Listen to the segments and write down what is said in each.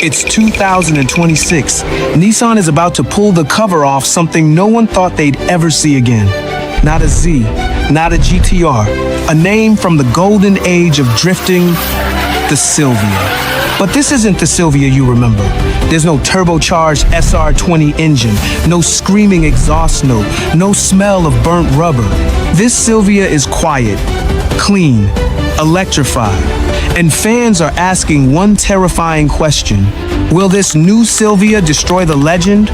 It's 2026. Nissan is about to pull the cover off something no one thought they'd ever see again. Not a Z, not a GTR, a name from the golden age of drifting, the Silvia. But this isn't the Silvia you remember. There's no turbocharged SR20 engine, no screaming exhaust note, no smell of burnt rubber. This Silvia is quiet, clean, electrified. And fans are asking one terrifying question. Will this new Silvia destroy the legend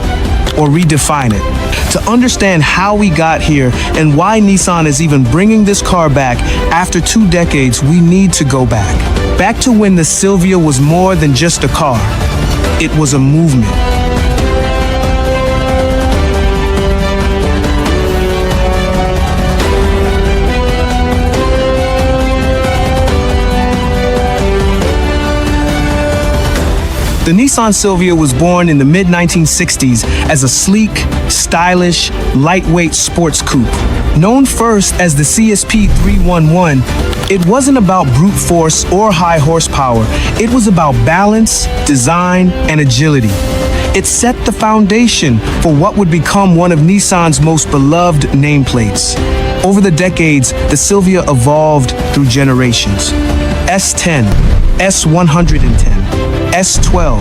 or redefine it? To understand how we got here and why Nissan is even bringing this car back after 2 decades, we need to go back. Back to when the Silvia was more than just a car. It was a movement. The Nissan Silvia was born in the mid-1960s as a sleek, stylish, lightweight sports coupe. Known first as the CSP 311, it wasn't about brute force or high horsepower. It was about balance, design, and agility. It set the foundation for what would become one of Nissan's most beloved nameplates. Over the decades, the Silvia evolved through generations. S10, S110, S12,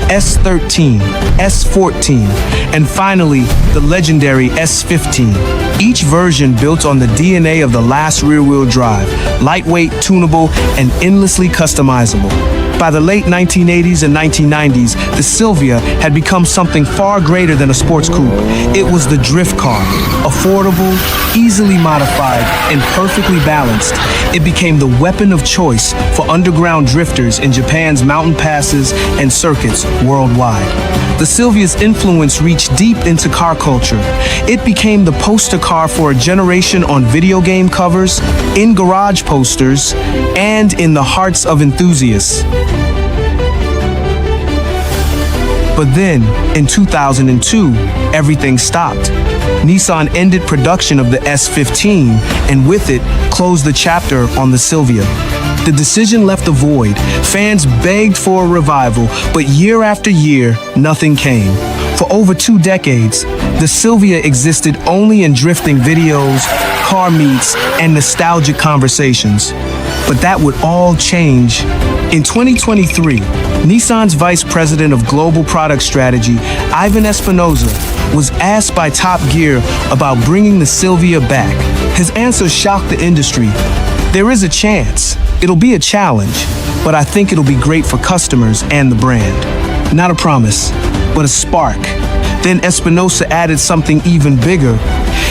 S13, S14, and finally, the legendary S15. Each version built on the DNA of the last rear-wheel drive, lightweight, tunable, and endlessly customizable. By the late 1980s and 1990s, the Silvia had become something far greater than a sports coupe. It was the drift car, affordable, easily modified, and perfectly balanced. It became the weapon of choice for underground drifters in Japan's mountain passes and circuits worldwide. The Silvia's influence reached deep into car culture. It became the poster car for a generation on video game covers, in garage posters, and in the hearts of enthusiasts. But then, in 2002, everything stopped. Nissan ended production of the S15 and with it, closed the chapter on the Silvia. The decision left a void. Fans begged for a revival, but year after year, nothing came. For over 2 decades, the Silvia existed only in drifting videos, car meets, and nostalgic conversations. But that would all change. In 2023, Nissan's Vice President of Global Product Strategy, Ivan Espinosa, was asked by Top Gear about bringing the Silvia back. His answer shocked the industry. There is a chance. It'll be a challenge, but I think it'll be great for customers and the brand. Not a promise, but a spark. Then Espinosa added something even bigger.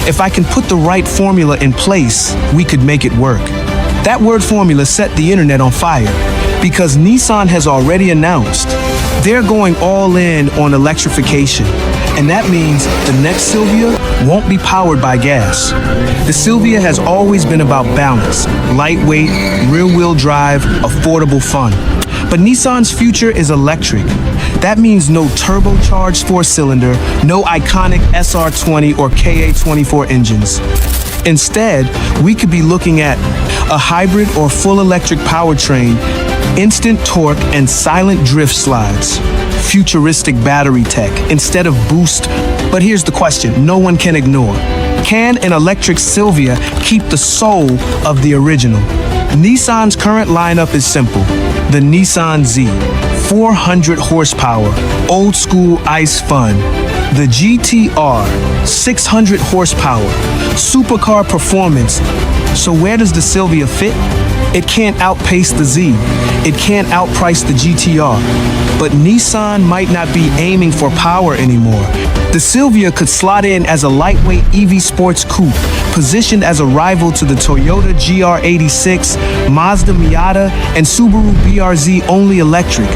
If I can put the right formula in place, we could make it work. That word formula set the internet on fire because Nissan has already announced they're going all in on electrification. And that means the next Silvia won't be powered by gas. The Silvia has always been about balance, lightweight, rear-wheel drive, affordable fun. But Nissan's future is electric. That means no turbocharged 4-cylinder, no iconic SR20 or KA24 engines. Instead, we could be looking at a hybrid or full electric powertrain, instant torque and silent drift slides, futuristic battery tech instead of boost. But here's the question no one can ignore. Can an electric Silvia keep the soul of the original? Nissan's current lineup is simple. The Nissan Z, 400 horsepower, old school ice fun. The GTR, 600 horsepower, supercar performance. So where does the Silvia fit? It can't outpace the Z. It can't outprice the GTR. But Nissan might not be aiming for power anymore. The Silvia could slot in as a lightweight EV sports coupe, positioned as a rival to the Toyota GR86, Mazda Miata, and Subaru BRZ only electric.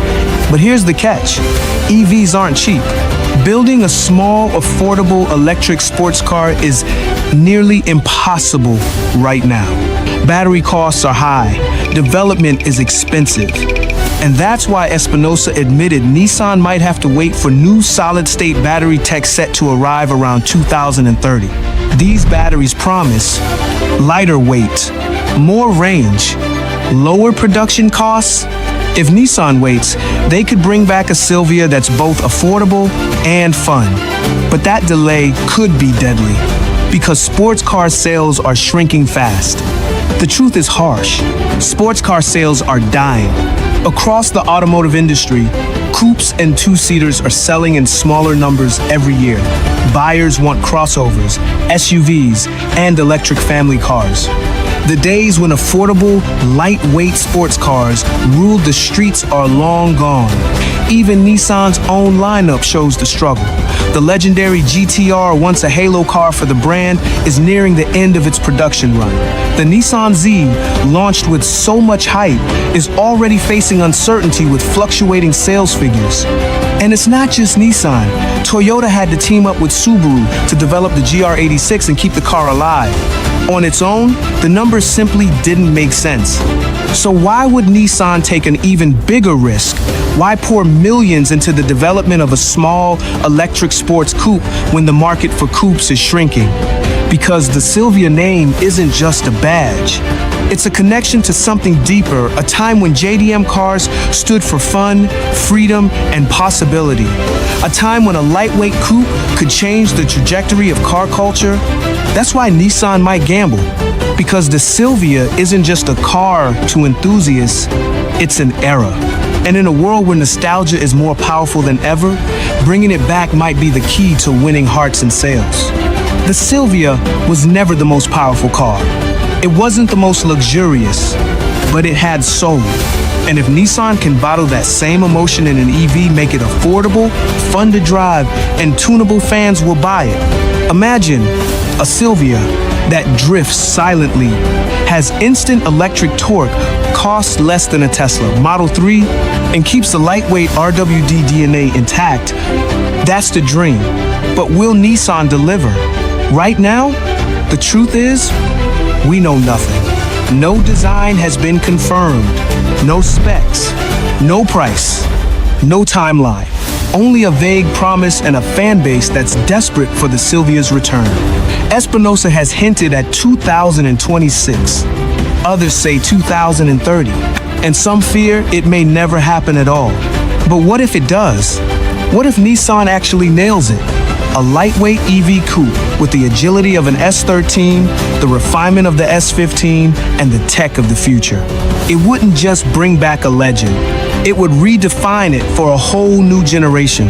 But here's the catch. EVs aren't cheap. Building a small, affordable electric sports car is nearly impossible right now. Battery costs are high, development is expensive. And that's why Espinosa admitted Nissan might have to wait for new solid-state battery tech set to arrive around 2030. These batteries promise lighter weight, more range, lower production costs, If Nissan waits, they could bring back a Silvia that's both affordable and fun. But that delay could be deadly, because sports car sales are shrinking fast. The truth is harsh. Sports car sales are dying. Across the automotive industry, coupes and two-seaters are selling in smaller numbers every year. Buyers want crossovers, SUVs, and electric family cars. The days when affordable, lightweight sports cars ruled the streets are long gone. Even Nissan's own lineup shows the struggle. The legendary GTR, once a halo car for the brand, is nearing the end of its production run. The Nissan Z, launched with so much hype, is already facing uncertainty with fluctuating sales figures. And it's not just Nissan. Toyota had to team up with Subaru to develop the GR86 and keep the car alive. On its own, the numbers simply didn't make sense. So why would Nissan take an even bigger risk? Why pour millions into the development of a small electric sports coupe when the market for coupes is shrinking? Because the Silvia name isn't just a badge. It's a connection to something deeper, a time when JDM cars stood for fun, freedom, and possibility. A time when a lightweight coupe could change the trajectory of car culture. That's why Nissan might gamble, because the Silvia isn't just a car to enthusiasts, it's an era. And in a world where nostalgia is more powerful than ever, bringing it back might be the key to winning hearts and sales. The Silvia was never the most powerful car. It wasn't the most luxurious, but it had soul. And if Nissan can bottle that same emotion in an EV, make it affordable, fun to drive, and tunable, fans will buy it. Imagine a Silvia that drifts silently, has instant electric torque, costs less than a Tesla Model 3, and keeps the lightweight RWD DNA intact. That's the dream. But will Nissan deliver? Right now, the truth is, we know nothing. No design has been confirmed. No specs. No price. No timeline. Only a vague promise and a fan base that's desperate for the Silvia's return. Espinosa has hinted at 2026. Others say 2030. And some fear it may never happen at all. But what if it does? What if Nissan actually nails it? A lightweight EV coupe with the agility of an S13, the refinement of the S15, and the tech of the future. It wouldn't just bring back a legend. It would redefine it for a whole new generation.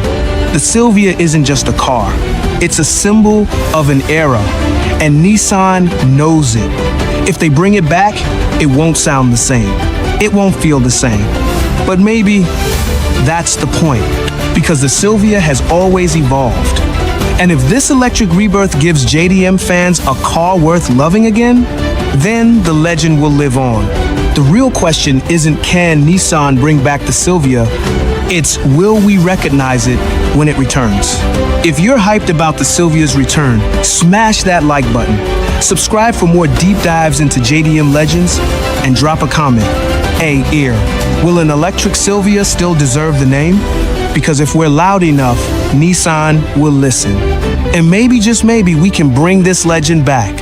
The Silvia isn't just a car. It's a symbol of an era, and Nissan knows it. If they bring it back, it won't sound the same. It won't feel the same. But maybe that's the point, because the Silvia has always evolved. And if this electric rebirth gives JDM fans a car worth loving again, then the legend will live on. The real question isn't can Nissan bring back the Silvia, it's will we recognize it when it returns. If you're hyped about the Silvia's return, smash that like button. Subscribe for more deep dives into JDM legends, and drop a comment. Hey, ear, will an electric Silvia still deserve the name? Because if we're loud enough, Nissan will listen. And maybe, just maybe, we can bring this legend back.